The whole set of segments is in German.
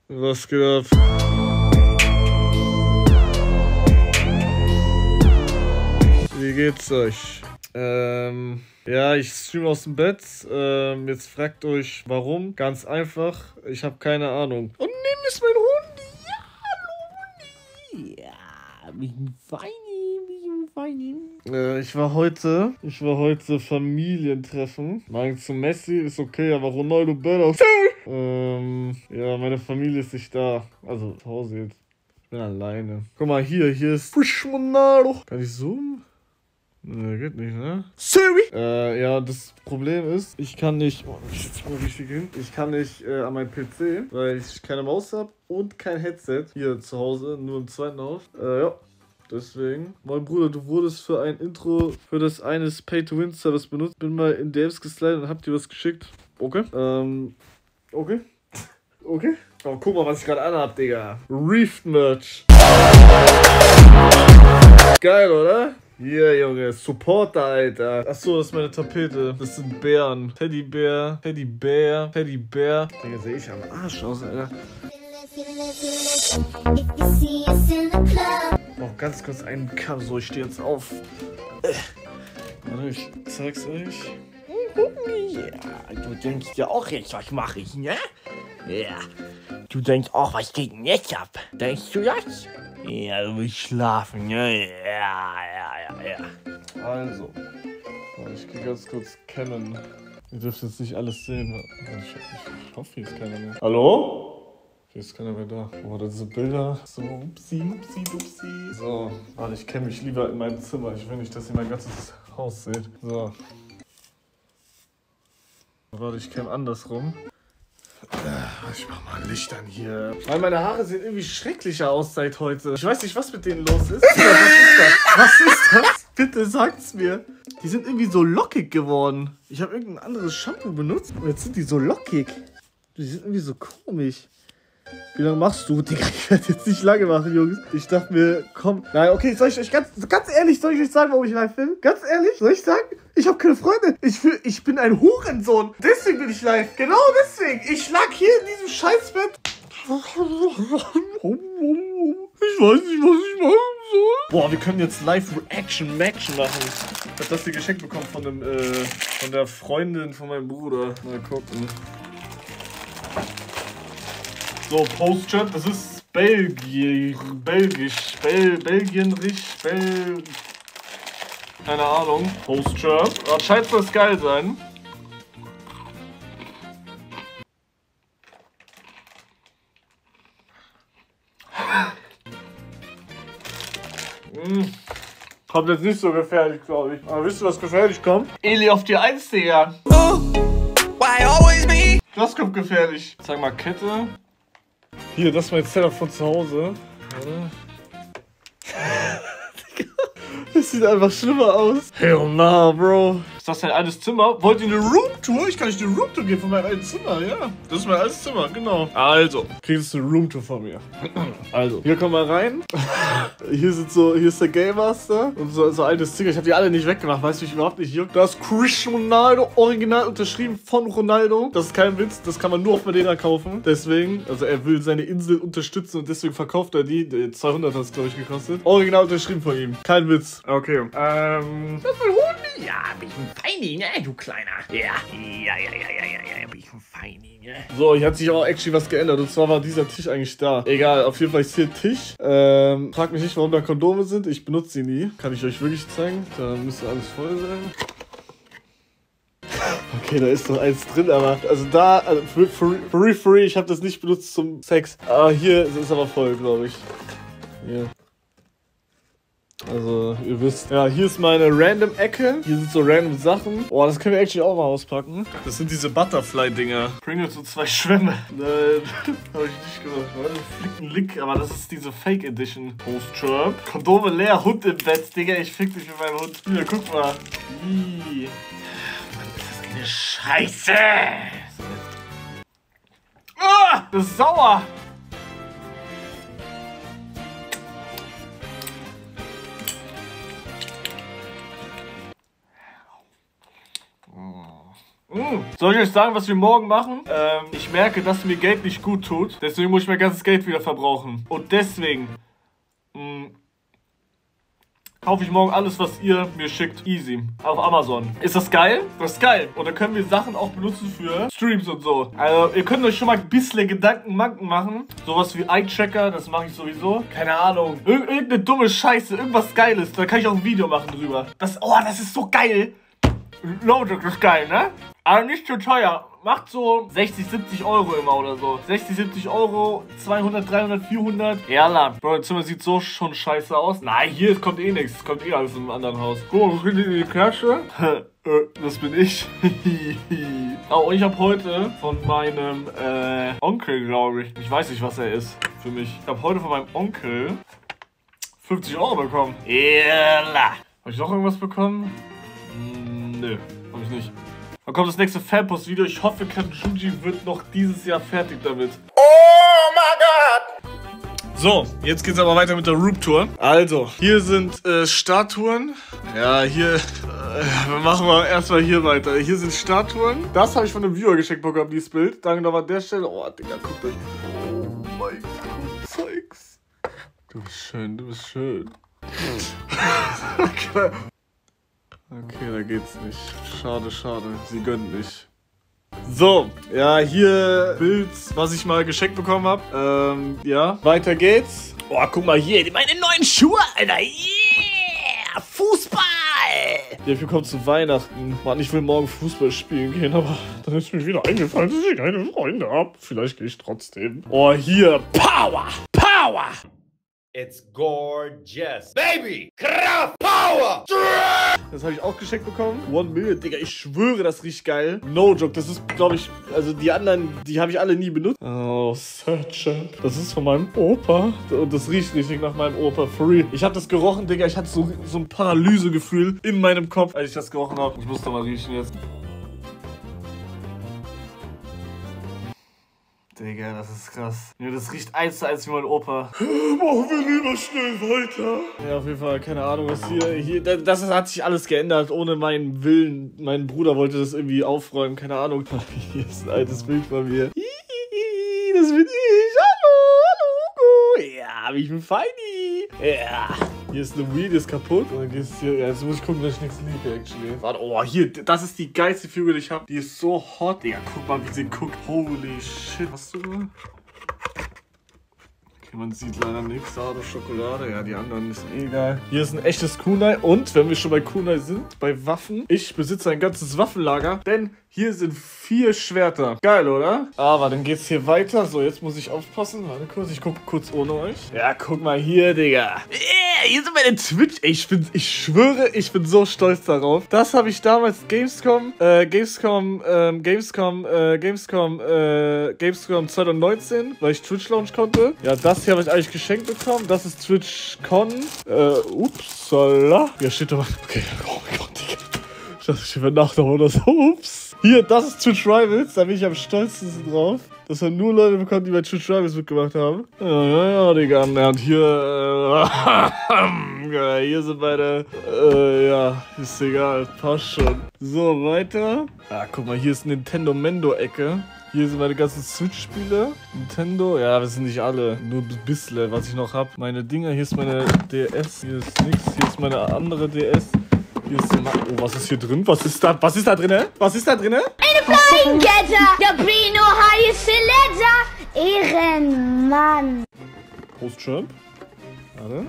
Was geht ab? Wie geht's euch? Ja, ich streame aus dem Bett. Jetzt fragt euch, warum? Ganz einfach, ich habe keine Ahnung. Und neben ist mein Hund. Ja, hallo Hundi. Ja, mich feini. Ich war heute Familientreffen. Meinst zu Messi ist okay, aber Ronaldo better. Ja, meine Familie ist nicht da. Also zu Hause jetzt. Ich bin alleine. Guck mal, hier ist Ronaldo. Kann ich zoomen? Ne, geht nicht, ne? Sorry! Ja, das Problem ist, ich kann nicht, ich sitze mal richtig hin, ich kann nicht an meinem PC, weil ich keine Maus habe und kein Headset hier zu Hause, nur im zweiten Haus. Ja, deswegen. Mein Bruder, du wurdest für ein Intro für das eines Pay-to-Win-Service benutzt. Bin mal in DMs geslidet und hab dir was geschickt. Okay. Okay. Okay. Oh, guck mal, was ich gerade anhab, Digga. Reefed-Merch. Geil, oder? Hier, Junge, Supporter, Alter. Achso, das ist meine Tapete. Das sind Bären. Teddybär. Digga, sehe ich am Arsch aus, Alter. Noch ganz kurz einen Kamm. So, ich stehe jetzt auf. Warte, ich zeig's euch. Ja, du denkst ja auch jetzt, was mache ich, ne? Ja. Du denkst auch, was geht denn jetzt ab? Denkst du das? Ja, du willst schlafen, ne? Ja. Also, ich gehe ganz kurz cammen. Ihr dürft jetzt nicht alles sehen. Ich hoffe, hier ist keiner mehr. Hallo? Hier ist keiner mehr da. Oh, das sind Bilder. So, upsi. So, warte, ich kenne mich lieber in meinem Zimmer. Ich will nicht, dass ihr mein ganzes Haus seht. So. Warte, ich käme andersrum. Ich mach mal Licht an hier. Weil meine Haare sehen irgendwie schrecklicher aus seit heute. Ich weiß nicht, was mit denen los ist. Was ist das? Bitte sagt's mir. Die sind irgendwie so lockig geworden. Ich habe irgendein anderes Shampoo benutzt und jetzt sind die so lockig. Die sind irgendwie so komisch. Wie lange machst du? Digga, ich werde jetzt nicht lange machen, Jungs. Ich dachte mir, komm. Nein, okay, soll ich euch ganz ehrlich, soll ich euch sagen, warum ich live bin? Ganz ehrlich, soll ich sagen? Ich habe keine Freunde. Ich bin ein Hurensohn. Deswegen bin ich live. Genau deswegen. Ich lag hier in diesem Scheißbett. Ich weiß nicht, was ich machen soll. Boah, wir können jetzt Live-Reaction machen. Ich hab das hier geschenkt bekommen von der Freundin von meinem Bruder. Mal gucken. So, Post-Chat, das ist Belgisch, keine Ahnung. Post-Chat. Scheint das geil sein. Kommt jetzt nicht so gefährlich, glaube ich. Aber wisst ihr, was gefährlich kommt? Eli auf die 1, Digga. Oh, why always me? Das kommt gefährlich. Sag mal Kette. Hier, das ist mein Setup von zu Hause. Warte. Das sieht einfach schlimmer aus. Hell nah, Bro. Ist das dein altes Zimmer? Wollt ihr eine Roomtour? Ich kann euch eine Roomtour geben von meinem alten Zimmer, ja. Das ist mein altes Zimmer, genau. Also, kriegst du eine Roomtour von mir. Also, hier kommen wir rein. Hier ist der Game Master und so altes Zimmer. Ich habe die alle nicht weggemacht, weißt du, ich überhaupt nicht juckt. Da ist Cristiano Ronaldo, original unterschrieben von Ronaldo. Das ist kein Witz, das kann man nur auf Madeira kaufen. Deswegen, also er will seine Insel unterstützen und deswegen verkauft er die. 200 hat es, glaube ich, gekostet. Original unterschrieben von ihm. Kein Witz. Okay, das ist mein Hund. Ja, bin ich ein Feini, ne, du Kleiner. Ja, bin ich ein Feini, ne. So, hier hat sich auch actually was geändert. Und zwar war dieser Tisch eigentlich da. Egal, auf jeden Fall ist hier ein Tisch. Fragt mich nicht, warum da Kondome sind. Ich benutze sie nie. Kann ich euch wirklich zeigen. Da müsste alles voll sein. Okay, da ist noch eins drin, aber also da, also free, ich habe das nicht benutzt zum Sex. Aber hier ist aber voll, glaube ich. Hier. Also, ihr wisst. Ja, hier ist meine Random-Ecke. Hier sind so random Sachen. Boah, das können wir actually auch mal auspacken. Das sind diese Butterfly-Dinger. Pringles so 2 Schwämme. Nein, hab ich nicht gemacht. Flicken Lick, aber das ist diese Fake Edition. Post-Chirp. Kondome leer, Hund im Bett, Digga. Ich fick dich mit meinem Hund. Hier, guck mal. Mann, ist das eine Scheiße. Ah, das ist sauer. Soll ich euch sagen, was wir morgen machen? Ich merke, dass mir Geld nicht gut tut. Deswegen muss ich mein ganzes Geld wieder verbrauchen. Und deswegen kaufe ich morgen alles, was ihr mir schickt. Easy. Auf Amazon. Ist das geil? Das ist geil. Und dann können wir Sachen auch benutzen für Streams und so. Also, ihr könnt euch schon mal ein bisschen Gedanken machen. Sowas wie Eye-Tracker, das mache ich sowieso. Keine Ahnung. Irgendeine dumme Scheiße, irgendwas Geiles. Da kann ich auch ein Video machen drüber. Das ist so geil. Logic ist geil, ne? Aber nicht zu teuer. Macht so 60, 70 Euro immer oder so. 60, 70 Euro, 200, 300, 400. Ja, Bro, das Zimmer sieht so schon scheiße aus. Nein, hier kommt eh nichts. Kommt eh alles in einem anderen Haus. Guck mal, wo findet ihr die Kerze? Das bin ich. Oh, und ich habe heute von meinem Onkel, glaube ich. Ich weiß nicht, was er ist für mich. Ich habe heute von meinem Onkel 50 Euro bekommen. Ja. Habe ich noch irgendwas bekommen? Nö, habe ich nicht. Dann kommt das nächste Fanpost-Video. Ich hoffe, Kanjuji wird noch dieses Jahr fertig damit. Oh my God! So, jetzt geht's aber weiter mit der Roop-Tour. Also, hier sind Statuen. Ja, hier machen wir erstmal hier weiter. Hier sind Statuen. Das habe ich von einem Viewer geschenkt bekommen, dieses Bild. Danke nochmal an der Stelle. Oh, Digga, guckt euch. Oh mein Gott, Zeugs. Du bist schön, du bist schön. Okay, da geht's nicht. Schade, schade. Sie gönnt nicht. So, ja, hier Bild, was ich mal geschenkt bekommen habe. Ja, weiter geht's. Oh, guck mal hier, meine neuen Schuhe, Alter. Yeah! Fußball! Ja, wir kommen zu Weihnachten. Mann, ich will morgen Fußball spielen gehen, aber dann ist mir wieder eingefallen, dass ich keine Freunde habe. Vielleicht gehe ich trotzdem. Oh, hier. Power! Power! It's gorgeous. Baby! Kraft! Power! Das habe ich auch geschenkt bekommen. 1 Million, Digga, ich schwöre, das riecht geil. No joke, das ist, glaube ich, also die anderen, die habe ich alle nie benutzt. Oh, Sergeant. Das ist von meinem Opa. Und das riecht richtig nach meinem Opa, for real. Ich habe das gerochen, Digga, ich hatte so ein Paralysegefühl in meinem Kopf, als ich das gerochen habe. Ich muss da mal riechen jetzt. Digga, das ist krass. Ja, das riecht 1:1 wie mein Opa. Machen wir lieber schnell weiter. Ja, auf jeden Fall, keine Ahnung, was hier das hat sich alles geändert, ohne meinen Willen. Mein Bruder wollte das irgendwie aufräumen, keine Ahnung. Hier ist ein altes Bild von mir. Das bin ich. Hallo, Hugo. Ja, ich bin Feini. Ja. Hier ist eine Wii, die ist kaputt. Und dann gehst du hier. Ja, jetzt muss ich gucken, dass ich nichts liege, actually. Warte, oh, hier, das ist die geilste Figur, die ich habe. Die ist so hot. Digga, guck mal, wie sie guckt. Holy shit. Hast du da? Okay, man sieht leider nichts. Schade, Schokolade. Ja, die anderen ist eh egal. Hier ist ein echtes Kunai. Und, wenn wir schon bei Kunai sind, bei Waffen. Ich besitze ein ganzes Waffenlager. Denn hier sind 4 Schwerter. Geil, oder? Aber dann geht's hier weiter. So, jetzt muss ich aufpassen. Warte kurz, ich gucke kurz ohne euch. Ja, guck mal hier, Digga. Hier sind meine Twitch. Ey, ich schwöre, ich bin so stolz darauf. Das habe ich damals Gamescom 2019, weil ich Twitch launch konnte. Ja, das hier habe ich eigentlich geschenkt bekommen. Das ist TwitchCon. Upsala. Ja, steht da mal. Okay, oh mein Gott, Digga. Ich dachte, ich bin nach oder so. Ups. Hier, das ist Twitch Rivals. Da bin ich am stolzesten drauf. Das haben nur Leute bekommen, die bei Twitch Rivals mitgemacht haben. Ja, Digga. Ja, und hier, hier sind meine, ja, ist egal, passt schon. So, weiter. Ah, guck mal, hier ist Nintendo Mendo-Ecke. Hier sind meine ganzen Switch-Spiele. Nintendo, ja, das sind nicht alle. Nur ein bisschen, was ich noch habe. Meine Dinger, hier ist meine DS. Hier ist nichts. Hier ist meine andere DS. Hier ist oh, was ist hier drin? Was ist da drin? Was ist da drin? Eine Flying Getter, der Brino heiße Letter, Ehrenmann. Post-Trump. Warte.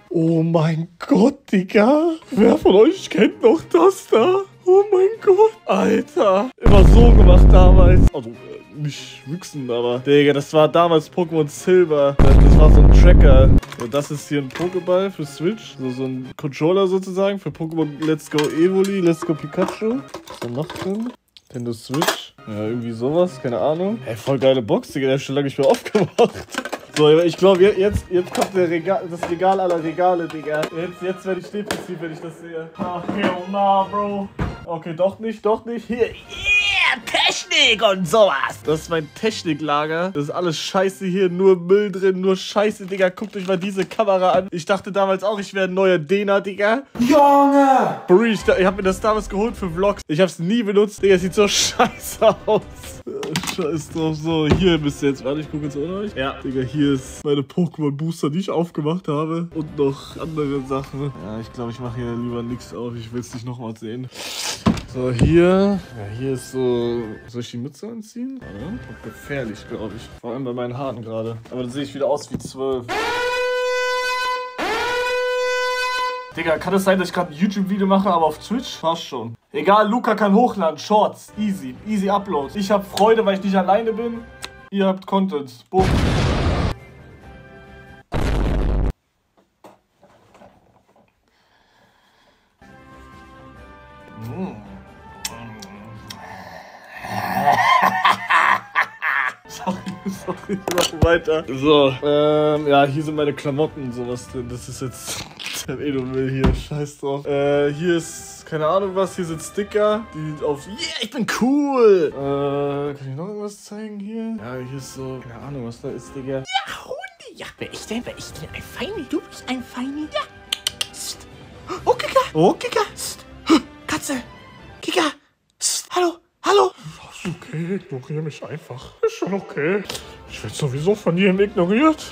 Oh mein Gott, Digga. Wer von euch kennt noch das da? Oh mein Gott. Alter. Immer so gemacht damals. Also, nicht wüchsen, aber... Digga, das war damals Pokémon Silver. Das war so ein Tracker. Ja, das ist hier ein Pokéball für Switch. So ein Controller sozusagen für Pokémon Let's Go Evoli, Let's Go Pikachu. Was ist da noch drin? Nintendo Switch. Ja, irgendwie sowas. Keine Ahnung. Hey, voll geile Box, Digga. Der ist schon lange nicht mehr aufgemacht. So, ich glaube, jetzt kommt das Regal aller Regale, Digga. Jetzt werde ich depressiv, wenn ich das sehe. Ach, hell nah, Bro. Okay, doch nicht. Hier. Yeah, Technik und sowas. Das ist mein Techniklager. Das ist alles scheiße hier, nur Müll drin, nur scheiße, Digga. Guckt euch mal diese Kamera an. Ich dachte damals auch, ich wäre ein neuer Dena, Digga. Junge! Bro, ich hab mir das damals geholt für Vlogs. Ich hab's nie benutzt. Digga, sieht so scheiße aus. Scheiß drauf. So, hier müsst ihr jetzt. Warte, ich gucke jetzt ohne euch. Ja. Digga, hier ist meine Pokémon-Booster, die ich aufgemacht habe. Und noch andere Sachen. Ja, ich glaube, ich mache hier lieber nichts auf. Ich will es nicht nochmal sehen. So, hier. Ja, hier ist so. Soll ich die Mütze anziehen? Ja, gefährlich, glaube ich. Vor allem bei meinen Haaren gerade. Aber dann sehe ich wieder aus wie 12. Digga, kann es sein, dass ich gerade ein YouTube-Video mache, aber auf Twitch? Fast schon. Egal, Luca kann hochladen. Shorts. Easy. Easy Upload. Ich habe Freude, weil ich nicht alleine bin. Ihr habt Content. Boom. Sorry, ich mach weiter. So, ja, hier sind meine Klamotten und sowas drin. Das ist jetzt... Ich hab nur Müll hier, scheiß drauf. Hier ist, keine Ahnung was, hier sind Sticker, die auf, yeah, ich bin cool. Kann ich noch irgendwas zeigen hier? Ja, hier ist so, keine Ahnung, was da ist, Digga. Ja, Hunde. Ja, wer ich denn? Ein Feini? Du bist ein Feini? Ja. Psst. Oh, Kika. Oh, Kika. Psst. Katze. Kika. Psst. Hallo. Hallo. Ist okay, ignoriere mich einfach. Ist schon okay. Ich werde sowieso von jedem ignoriert.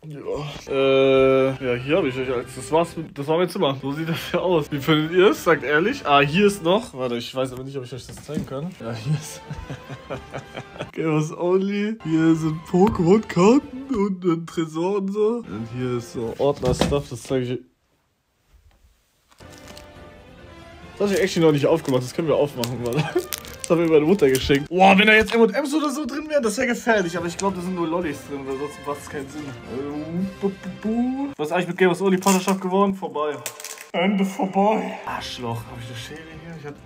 Ja, hier habe ich euch als. Das war mein Zimmer. So sieht das ja aus. Wie findet ihr es? Sagt ehrlich. Ah, hier ist noch. Warte, ich weiß aber nicht, ob ich euch das zeigen kann. Ja, hier ist. Chaos Only. Hier sind Pokémon-Karten und ein Tresor und so. Und hier ist so Ordner-Stuff. Das zeige ich. Das habe ich actually noch nicht aufgemacht. Das können wir aufmachen, Mann. Das hat mir meine Mutter geschenkt. Boah, wenn da jetzt M&M's oder so drin wären, das wäre gefährlich. Aber ich glaube, da sind nur Lollis drin, weil sonst macht es keinen Sinn. Was ist eigentlich mit Game of Only Partnerschaft geworden? Vorbei. Ende vorbei. Arschloch. Habe ich eine Schere hier? Ich hatte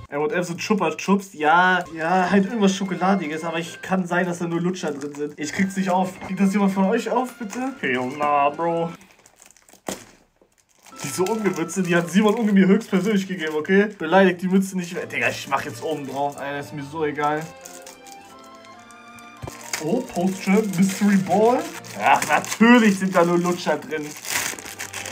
M&M's und Chupa Chups. Ja, halt irgendwas Schokoladiges. Aber ich kann sein, dass da nur Lutscher drin sind. Ich krieg's nicht auf. Kriegt das jemand von euch auf, bitte? Hell nah, Bro. Diese Umgemütze, die hat Simon Unge mir höchstpersönlich gegeben, okay? Beleidigt die Mütze nicht mehr. Digga, ich mach jetzt oben drauf, Alter, ist mir so egal. Oh, Poster, Mystery Ball. Ach, natürlich sind da nur Lutscher drin.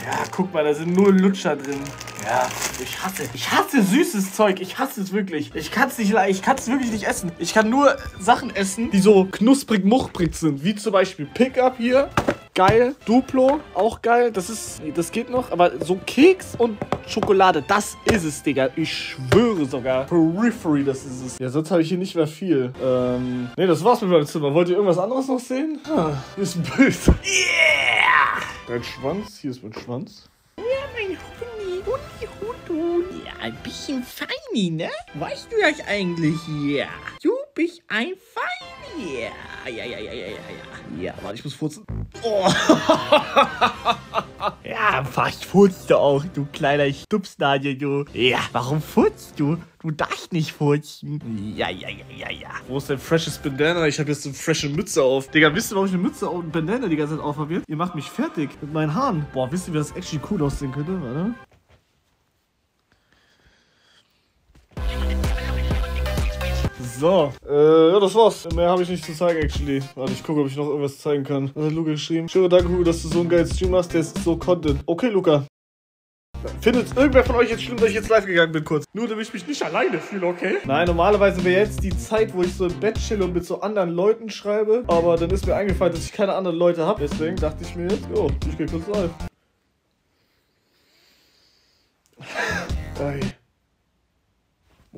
Ja, guck mal, da sind nur Lutscher drin. Ja, ich hasse süßes Zeug. Ich hasse es wirklich. Ich kann es wirklich nicht essen. Ich kann nur Sachen essen, die so knusprig-muchprig sind. Wie zum Beispiel Pickup hier. Geil. Duplo, auch geil. Das geht noch. Aber so Keks und Schokolade, das ist es, Digga. Ich schwöre sogar. Periphery, das ist es. Ja, sonst habe ich hier nicht mehr viel. Ne, das war's mit meinem Zimmer. Wollt ihr irgendwas anderes noch sehen? Hier ist ein Bild. Yeah! Dein Schwanz. Hier ist mein Schwanz. Ja, mein Hundi. Ja, ein bisschen Feini, ne? Weißt du das eigentlich? Ja. Du bist ein Feini. Ja. Ja, warte, ich muss furzen. Oh. Ja, fast furzt du auch, du kleiner Stupsnadel, du. Ja, warum furzt du? Du darfst nicht furzen. Ja. Wo ist dein freshes Bandana? Ich habe jetzt eine frische Mütze auf. Digga, wisst ihr, warum ich eine Mütze und ein Bandana die ganze Zeit auf habe jetzt? Ihr macht mich fertig mit meinen Haaren. Boah, wisst ihr, wie das actually cool aussehen könnte? Warte. So, ja, das war's. Mehr habe ich nicht zu zeigen, actually. Warte, ich gucke, ob ich noch irgendwas zeigen kann. Was hat Luca geschrieben? Schöne Danke, Hugo, dass du so einen geilen Stream machst. Der ist so Content. Okay, Luca. Findet irgendwer von euch jetzt schlimm, dass ich jetzt live gegangen bin, kurz? Nur, damit ich mich nicht alleine fühle, okay? Nein, normalerweise wäre jetzt die Zeit, wo ich so im Bett chill und mit so anderen Leuten schreibe. Aber dann ist mir eingefallen, dass ich keine anderen Leute habe. Deswegen dachte ich mir jetzt, jo, ich gehe kurz live. Ey.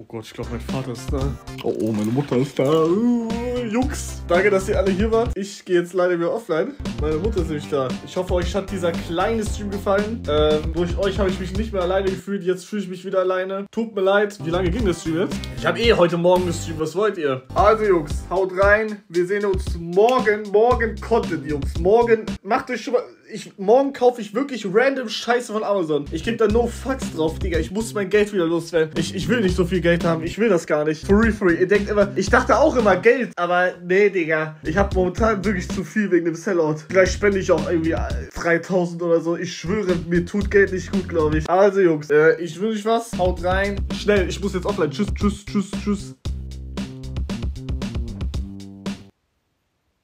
Oh Gott, ich glaube, mein Vater ist da. Oh, meine Mutter ist da. Jungs, danke, dass ihr alle hier wart. Ich gehe jetzt leider wieder offline. Meine Mutter ist nämlich da. Ich hoffe, euch hat dieser kleine Stream gefallen. Durch euch habe ich mich nicht mehr alleine gefühlt. Jetzt fühle ich mich wieder alleine. Tut mir leid. Wie lange ging das Stream jetzt? Ich habe heute Morgen gestreamt. Was wollt ihr? Also, Jungs, haut rein. Wir sehen uns morgen. Morgen Content, Jungs. Morgen macht euch schon mal... Morgen kaufe ich wirklich random Scheiße von Amazon. Ich gebe da no fucks drauf, Digga. Ich muss mein Geld wieder loswerden. Ich will nicht so viel Geld haben. Ich will das gar nicht. Free. Ihr denkt immer, ich dachte auch immer Geld. Aber aber nee, Digga. Ich hab momentan wirklich zu viel wegen dem Sellout. Vielleicht spende ich auch irgendwie 3000 oder so. Ich schwöre, mir tut Geld nicht gut, glaube ich. Also, Jungs, ich wünsche euch was. Haut rein. Schnell, ich muss jetzt offline. Tschüss, tschüss, tschüss, tschüss.